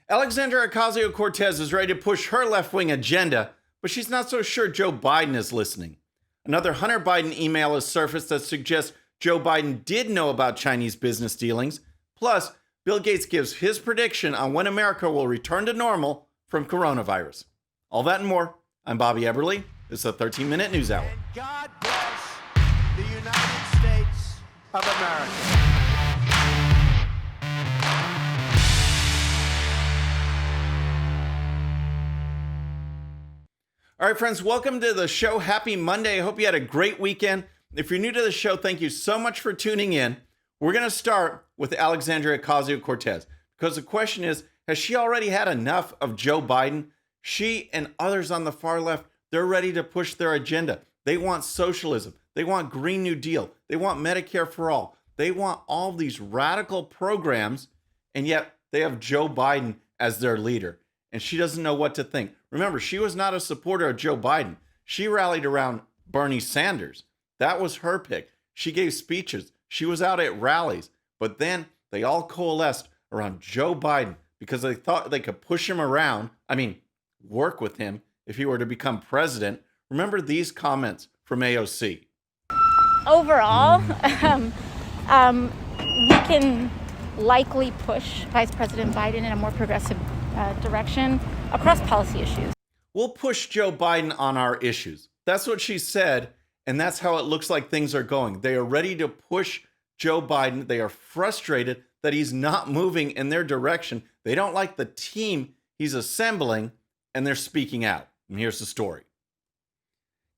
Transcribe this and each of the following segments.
Alexandria Ocasio-Cortez is ready to push her left-wing agenda, but she's not so sure Joe Biden is listening. Another Hunter Biden email has surfaced that suggests Joe Biden did know about Chinese business dealings. Plus, Bill Gates gives his prediction on when America will return to normal from coronavirus. All that and more. I'm Bobby Eberle. This is a 13-minute news hour. And God bless the United States of America. All right, friends, welcome to the show. Happy Monday. I hope you had a great weekend. If you're new to the show, thank you so much for tuning in. We're going to start with Alexandria Ocasio-Cortez because the question is, has she already had enough of Joe Biden? She and others on the far left, they're ready to push their agenda. They want socialism. They want Green New Deal. They want Medicare-for-all. They want all these radical programs, and yet they have Joe Biden as their leader. And she doesn't know what to think. Remember, she was not a supporter of Joe Biden. She rallied around Bernie Sanders. That was her pick. She gave speeches. She was out at rallies. But then they all coalesced around Joe Biden because they thought they could push him around. Work with him if he were to become president. Remember these comments from AOC. Overall, we can likely push Vice President Biden in a more progressive direction across policy issues. We'll push Joe Biden on our issues. That's what she said, and that's how it looks like things are going. They are ready to push Joe Biden. They are frustrated that he's not moving in their direction. They don't like the team he's assembling, and they're speaking out. And here's the story.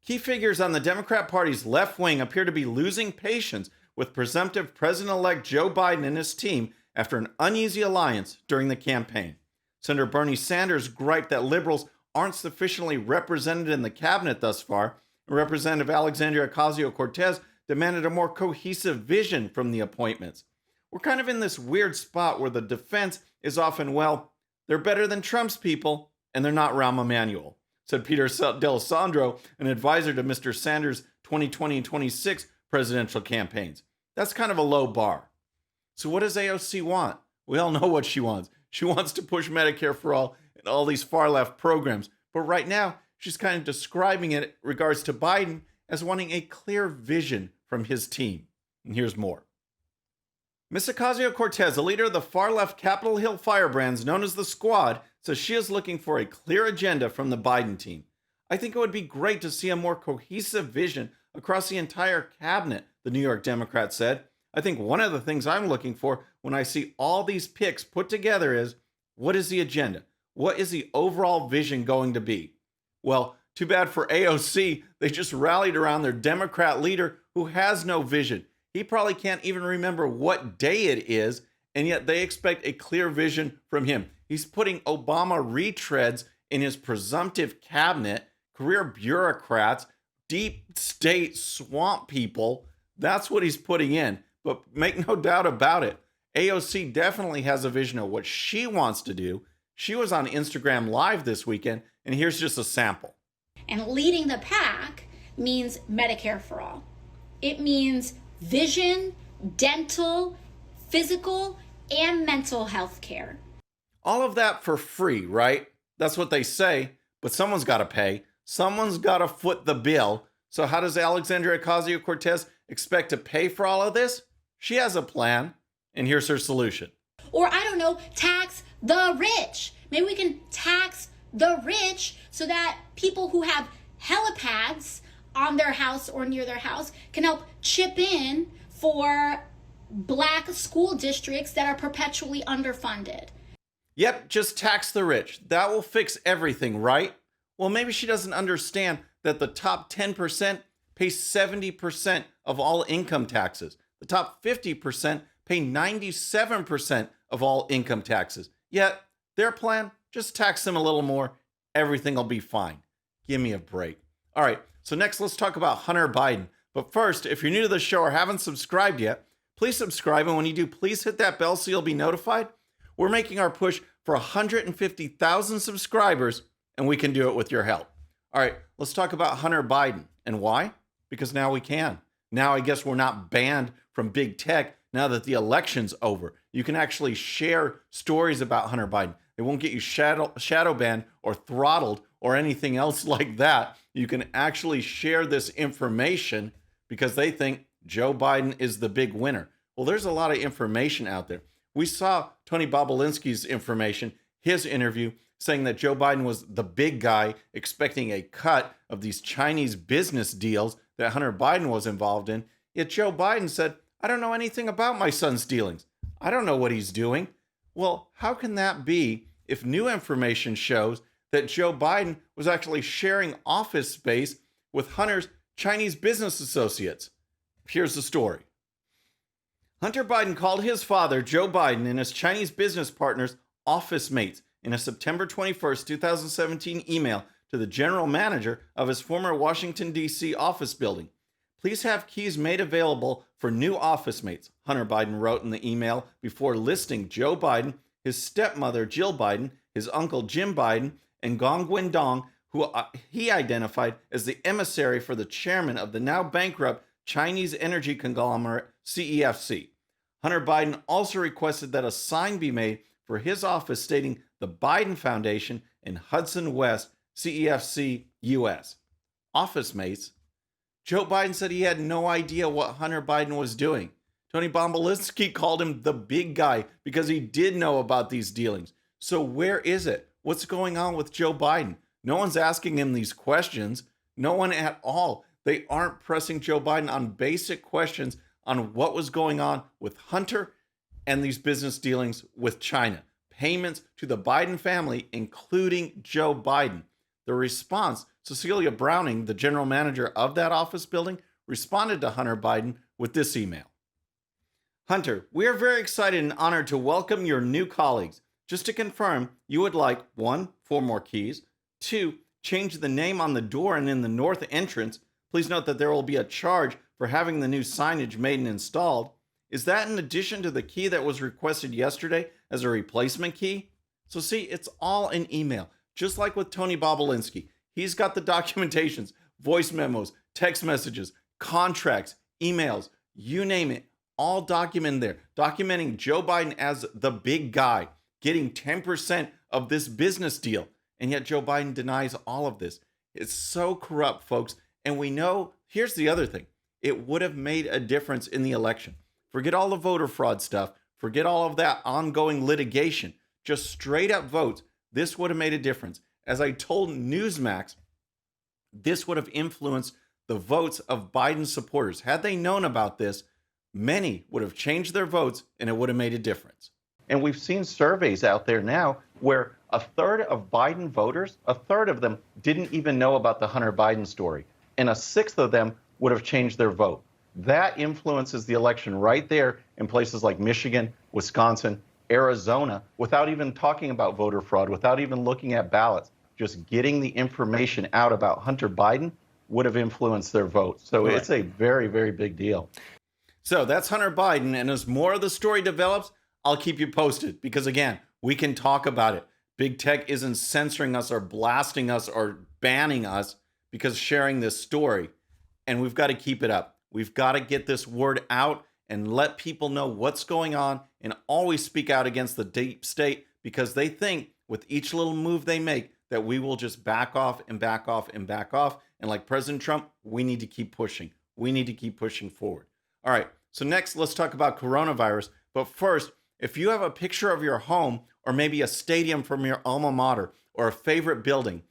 Key figures on the Democrat Party's left wing appear to be losing patience with presumptive President-elect Joe Biden and his team after an uneasy alliance during the campaign. Senator Bernie Sanders griped that liberals aren't sufficiently represented in the cabinet thus far, and Representative Alexandria Ocasio-Cortez demanded a more cohesive vision from the appointments. We're kind of in this weird spot where the defense is often, well, they're better than Trump's people, and they're not Rahm Emanuel, said Peter D'Alessandro, an advisor to Mr. Sanders' 2020 and 26 presidential campaigns. That's kind of a low bar. So what does AOC want? We all know what she wants. She wants to push Medicare-for-all and all these far-left programs. But right now, she's kind of describing it in regards to Biden as wanting a clear vision from his team. And here's more. Ms. Ocasio-Cortez, a leader of the far-left Capitol Hill firebrands known as the Squad, says she is looking for a clear agenda from the Biden team. I think it would be great to see a more cohesive vision across the entire cabinet, the New York Democrat said. I think one of the things I'm looking for when I see all these picks put together is, what is the agenda? What is the overall vision going to be? Well, too bad for AOC. They just rallied around their Democrat leader who has no vision. He probably can't even remember what day it is, and yet they expect a clear vision from him. He's putting Obama retreads in his presumptive cabinet, career bureaucrats, deep state swamp people. That's what he's putting in. But make no doubt about it, AOC definitely has a vision of what she wants to do. She was on Instagram Live this weekend, and here's just a sample. And leading the pack means Medicare for all. It means vision, dental, physical, and mental health care. All of that for free, right? That's what they say, but someone's got to pay. Someone's got to foot the bill. So how does Alexandria Ocasio-Cortez expect to pay for all of this? She has a plan, and here's her solution. Or, I don't know, tax the rich. Maybe we can tax the rich so that people who have helipads on their house or near their house can help chip in for Black school districts that are perpetually underfunded. Yep, just tax the rich. That will fix everything, right? Well, maybe she doesn't understand that the top 10% pay 70% of all income taxes. The top 50% pay 97% of all income taxes. Yet, their plan, just tax them a little more. Everything will be fine. Give me a break. All right, so next let's talk about Hunter Biden. But first, if you're new to the show or haven't subscribed yet, please subscribe. And when you do, please hit that bell so you'll be notified. We're making our push for 150,000 subscribers, and we can do it with your help. All right, let's talk about Hunter Biden. And why? Because now we can. Now I guess we're not banned from big tech now that the election's over. You can actually share stories about Hunter Biden. They won't get you shadow banned or throttled or anything else like that. You can actually share this information because they think Joe Biden is the big winner. Well, there's a lot of information out there. We saw Tony Bobulinski's information, his interview, saying that Joe Biden was the big guy, expecting a cut of these Chinese business deals that Hunter Biden was involved in. Yet Joe Biden said, I don't know anything about my son's dealings. I don't know what he's doing. Well, how can that be if new information shows that Joe Biden was actually sharing office space with Hunter's Chinese business associates? Here's the story. Hunter Biden called his father, Joe Biden, and his Chinese business partners office mates in a September 21st, 2017 email to the general manager of his former Washington, D.C. office building. Please have keys made available for new office mates, Hunter Biden wrote in the email before listing Joe Biden, his stepmother, Jill Biden, his uncle, Jim Biden, and Gong Guindong, who he identified as the emissary for the chairman of the now bankrupt Chinese energy conglomerate CEFC. Hunter Biden also requested that a sign be made for his office stating the Biden Foundation in Hudson West, CEFC, U.S. Office mates. Joe Biden said he had no idea what Hunter Biden was doing. Tony Bobulinski called him the big guy because he did know about these dealings. So where is it? What's going on with Joe Biden? No one's asking him these questions. No one at all. They aren't pressing Joe Biden on basic questions on what was going on with Hunter and these business dealings with China. Payments to the Biden family, including Joe Biden. The response, Cecilia Browning, the general manager of that office building, responded to Hunter Biden with this email. Hunter, we are very excited and honored to welcome your new colleagues. Just to confirm, you would like 1, 4 more keys, 2, change the name on the door and in the north entrance. Please note that there will be a charge for having the new signage made and installed. Is that in addition to the key that was requested yesterday as a replacement key? So see, it's all in email. Just like with Tony Bobulinski, he's got the documentations, voice memos, text messages, contracts, emails, you name it, all documented there, documenting Joe Biden as the big guy, getting 10% of this business deal. And yet Joe Biden denies all of this. It's so corrupt, folks. And we know, here's the other thing. It would have made a difference in the election. Forget all the voter fraud stuff. Forget all of that ongoing litigation. Just straight up votes. This would have made a difference. As I told Newsmax, this would have influenced the votes of Biden supporters. Had they known about this, many would have changed their votes and it would have made a difference. And we've seen surveys out there now where a third of Biden voters, a third of them didn't even know about the Hunter Biden story. And a sixth of them would have changed their vote. That influences the election right there in places like Michigan, Wisconsin, Arizona, without even talking about voter fraud, without even looking at ballots. Just getting the information out about Hunter Biden would have influenced their vote. So It's a very, very big deal. So that's Hunter Biden. And as more of the story develops, I'll keep you posted because, again, we can talk about it. Big tech isn't censoring us or blasting us or banning us because sharing this story. And we've got to keep it up. We've got to get this word out and let people know what's going on and always speak out against the deep state because they think with each little move they make that we will just back off and back off and back off. And like President Trump, we need to keep pushing. We need to keep pushing forward. All right. So next, let's talk about coronavirus. But first, if you have a picture of your home or maybe a stadium from your alma mater or a favorite building,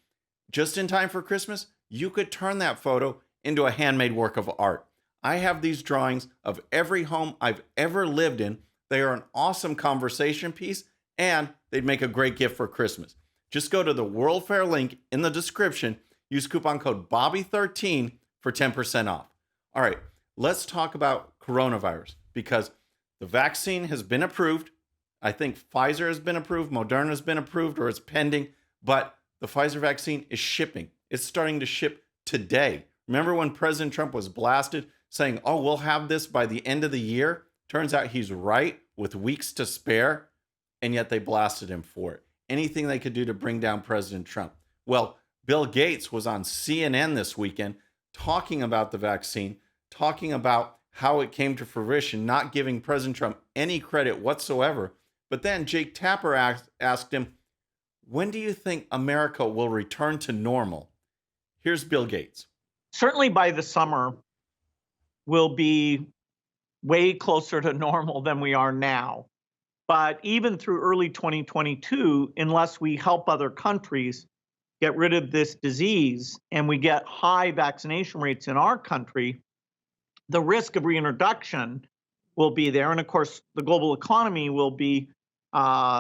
just in time for Christmas, you could turn that photo into a handmade work of art. I have these drawings of every home I've ever lived in. They are an awesome conversation piece and they'd make a great gift for Christmas. Just go to the WorldFare link in the description. Use coupon code Bobby13 for 10% off. All right, let's talk about coronavirus because the vaccine has been approved. I think Pfizer has been approved, Moderna has been approved, or it's pending, but the Pfizer vaccine is shipping. It's starting to ship today. Remember when President Trump was blasted saying, oh, we'll have this by the end of the year? Turns out he's right with weeks to spare, and yet they blasted him for it. Anything they could do to bring down President Trump. Well, Bill Gates was on CNN this weekend talking about the vaccine, talking about how it came to fruition, not giving President Trump any credit whatsoever. But then Jake Tapper asked him, When do you think America will return to normal? Here's Bill Gates. Certainly by the summer, we'll be way closer to normal than we are now. But even through early 2022, unless we help other countries get rid of this disease and we get high vaccination rates in our country, the risk of reintroduction will be there. And of course, the global economy will be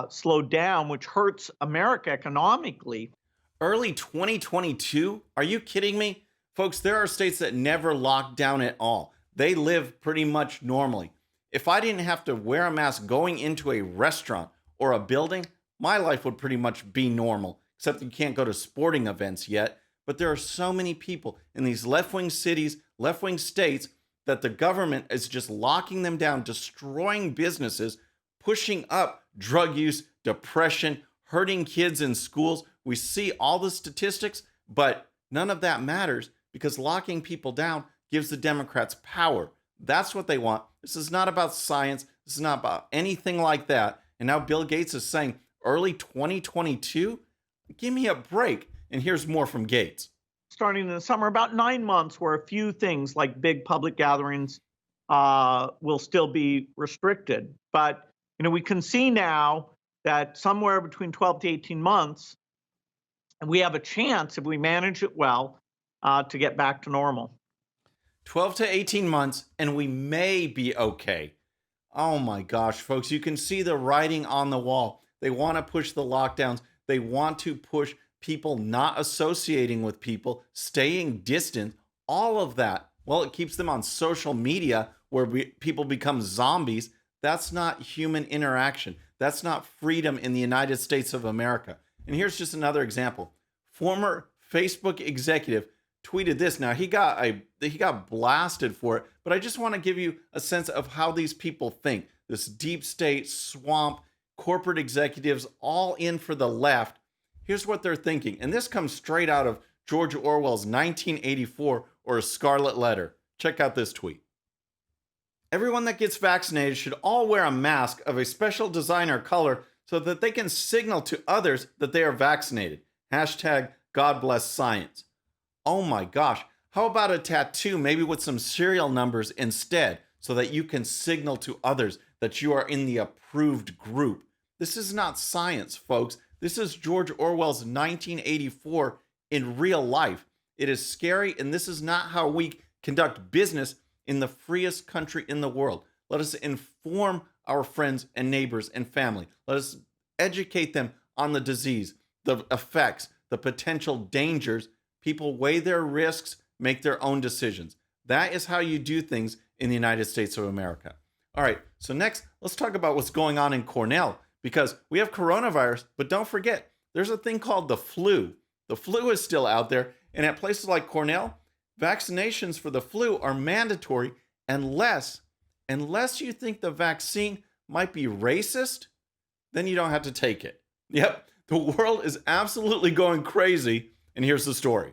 slowed down, which hurts America economically. Early 2022? Are you kidding me? Folks, there are states that never locked down at all. They live pretty much normally. If I didn't have to wear a mask going into a restaurant or a building, my life would pretty much be normal, except you can't go to sporting events yet. But there are so many people in these left-wing cities, left-wing states, that the government is just locking them down, destroying businesses, pushing up drug use, depression, hurting kids in schools. We see all the statistics, but none of that matters because locking people down gives the Democrats power. That's what they want. This is not about science. This is not about anything like that. And now Bill Gates is saying early 2022? Give me a break. And here's more from Gates. Starting in the summer, about 9 months where a few things like big public gatherings will still be restricted. But we can see now that somewhere between 12 to 18 months, we have a chance, if we manage it well, to get back to normal. 12 to 18 months, and we may be okay. Oh my gosh, folks, you can see the writing on the wall. They want to push the lockdowns. They want to push people not associating with people, staying distant, all of that. Well, it keeps them on social media where people become zombies. That's not human interaction. That's not freedom in the United States of America. And here's just another example. Former Facebook executive tweeted this. Now, he got blasted for it, but I just want to give you a sense of how these people think. This deep state, swamp, corporate executives, all in for the left. Here's what they're thinking. And this comes straight out of George Orwell's 1984 or A Scarlet Letter. Check out this tweet. Everyone that gets vaccinated should all wear a mask of a special design or color so that they can signal to others that they are vaccinated. Hashtag God bless science. Oh my gosh. How about a tattoo, maybe with some serial numbers instead, so that you can signal to others that you are in the approved group? This is not science, folks. This is George Orwell's 1984 in real life. It is scary, and this is not how we conduct business in the freest country in the world. Let us inform our friends and neighbors and family. Let us educate them on the disease, the effects, the potential dangers. People weigh their risks, make their own decisions. That is how you do things in the United States of America. All right, so next, let's talk about what's going on in Cornell, because we have coronavirus, but don't forget, there's a thing called the flu. The flu is still out there, and at places like Cornell, vaccinations for the flu are mandatory unless you think the vaccine might be racist, then you don't have to take it. Yep, the world is absolutely going crazy, and here's the story.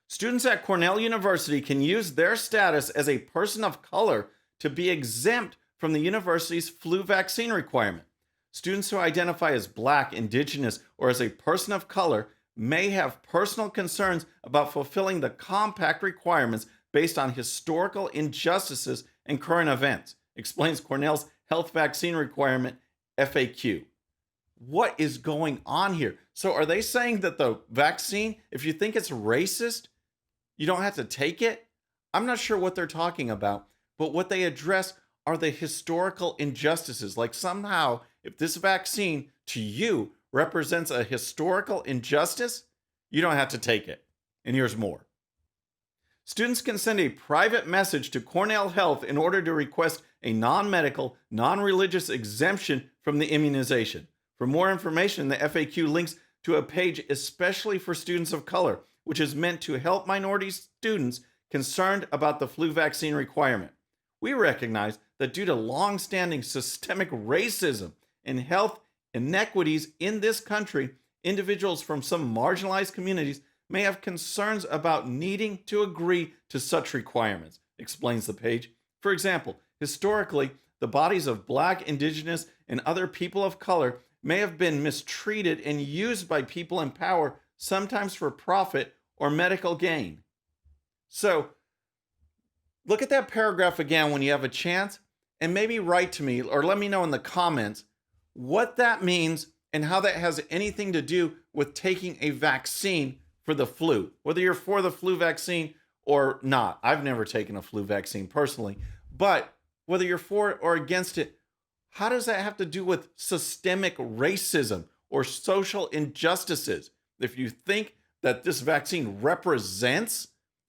Students at Cornell University can use their status as a person of color to be exempt from the university's flu vaccine requirement. Students who identify as Black, Indigenous, or as a person of color may have personal concerns about fulfilling the compact requirements based on historical injustices and current events, explains Cornell's health vaccine requirement FAQ. What is going on here? So are they saying that the vaccine, if you think it's racist, you don't have to take it? I'm not sure what they're talking about, but what they address are the historical injustices. Like somehow, if this vaccine to you represents a historical injustice, you don't have to take it. And here's more. Students can send a private message to Cornell Health in order to request a non-medical, non-religious exemption from the immunization. For more information, the FAQ links to a page especially for students of color, which is meant to help minority students concerned about the flu vaccine requirement. We recognize that due to long-standing systemic racism and health inequities in this country, individuals from some marginalized communities may have concerns about needing to agree to such requirements, explains the page. For example, historically, the bodies of Black, Indigenous, and other people of color may have been mistreated and used by people in power, sometimes for profit or medical gain. So look at that paragraph again when you have a chance, and maybe write to me or let me know in the comments what that means and how that has anything to do with taking a vaccine for the flu, whether you're for the flu vaccine or not. I've never taken a flu vaccine personally, but whether you're for it or against it, how does that have to do with systemic racism or social injustices? If you think that this vaccine represents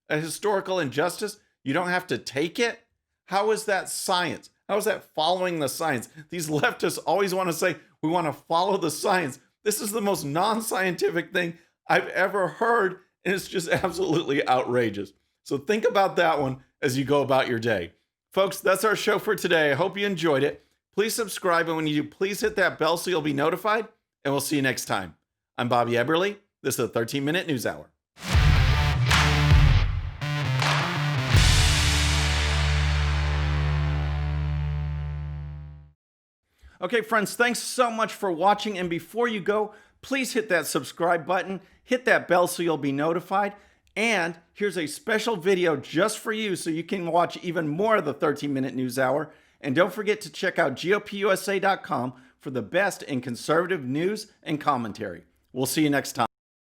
a historical injustice, you don't have to take it? How is that science? How is that following the science? These leftists always want to say, we want to follow the science. This is the most non-scientific thing I've ever heard, and it's just absolutely outrageous. So think about that one as you go about your day. Folks, that's our show for today. I hope you enjoyed it. Please subscribe, and when you do, please hit that bell so you'll be notified, and we'll see you next time. I'm Bobby Eberle. This is the 13-Minute News Hour. Okay, friends, thanks so much for watching. And before you go, please hit that subscribe button, hit that bell so you'll be notified. And here's a special video just for you so you can watch even more of the 13-Minute News Hour. And don't forget to check out GOPusa.com for the best in conservative news and commentary. We'll see you next time.